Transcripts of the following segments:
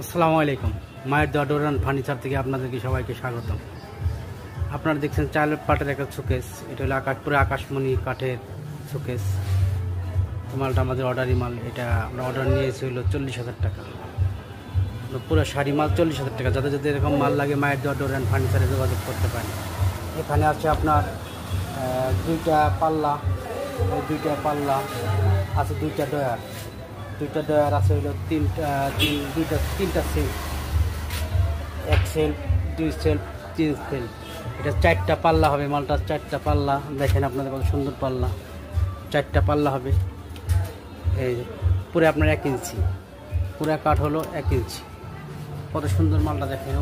আসসালামু আলাইকুম। মায়ের দোয়া ডোর অ্যান্ড ফার্নিচার থেকে আপনাদেরকে সবাইকে স্বাগতম। আপনারা দেখছেন চার পাটের একটা শোকেস। এটা হলো পুরো আকাশমণি কাঠের শোকেস। মালটা আমাদের অর্ডারি মাল। এটা আমরা অর্ডার নিয়েছি হলো 40,000 টাকা। পুরো শাড়ি মাল 40,000 টাকা। যাদের যাদের এরকম মাল লাগে মায়ের দোয়া ডোর অ্যান্ড ফার্নিচারে যোগাযোগ করতে পারেন। এখানে আছে আপনার দুইটা পাল্লা আছে, দুইটা ডয়ার আছে হলো তিনটা সেল, এক সেল, দুই সেল, তিন সেল। এটা 4টা পাল্লা হবে। মালটা 4টা পাল্লা দেখেন আপনাদের কত সুন্দর পাল্লা। 4টা পাল্লা হবে। এই পুরো আপনার 1 ইঞ্চি, পুরো কাঠ হলো 1 ইঞ্চি। কত সুন্দর মালটা দেখেন।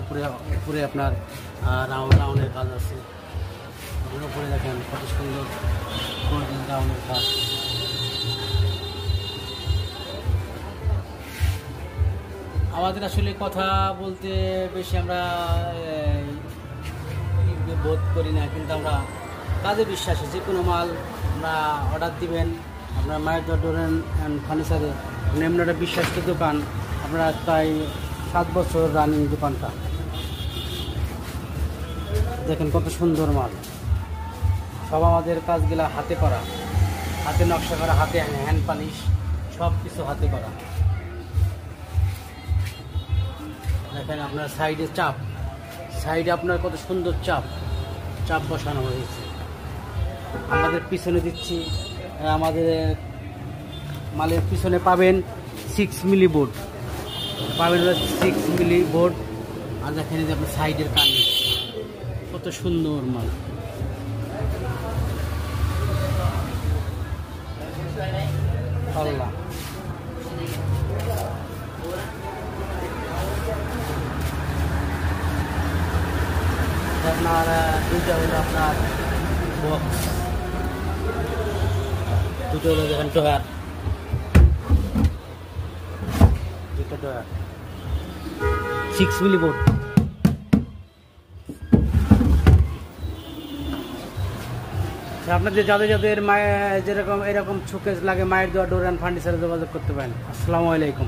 উপরে আপনার রাউন্ডের কাজ আছে। উপরে দেখেন কত সুন্দর রাউন্ডের কাজ। আমাদের আসলে কথা বলতে বেশি আমরা বোধ করি না, কিন্তু আমরা কাজে বিশ্বাসী। যে কোনো মাল আমরা অর্ডার দিবেন। আপনার মায়ের দোয়া ডোর অ্যান্ড ফার্নিচারে এমন একটা বিশ্বাসী দোকান। আপনারা প্রায় 7 বছর রানিং দোকানটা। দেখেন কত সুন্দর মাল। সব আমাদের কাজগুলা হাতে করা, হাতে নকশা করা, হাতে হ্যান্ড পালিশ, সব কিছু হাতে করা। দেখেন আপনার সাইডে আপনার কত সুন্দর চাপ বসানো হয়েছে। আমাদের পিছনে দিচ্ছি, আমাদের মালের পিছনে পাবেন 6 মিলি বোর্ড, পাবেন 6 মিলি বোর্ড। আর দেখেন যে আপনার সাইডের কানে কত সুন্দর মাল। আল্লাহ আপনার দুইটা হলো আপনার বক্স, দুটো হলো দেখেন ডয়ার, দুটো ডয়ার 6 মিলি বোর্ড। আপনাদের যাদের মায়ের যেরকম এরকম শোকেস লাগে মায়ের দোয়া ডোর অ্যান্ড ফার্নিচারে যোগাযোগ করতে পারেন। আসসালামু আলাইকুম।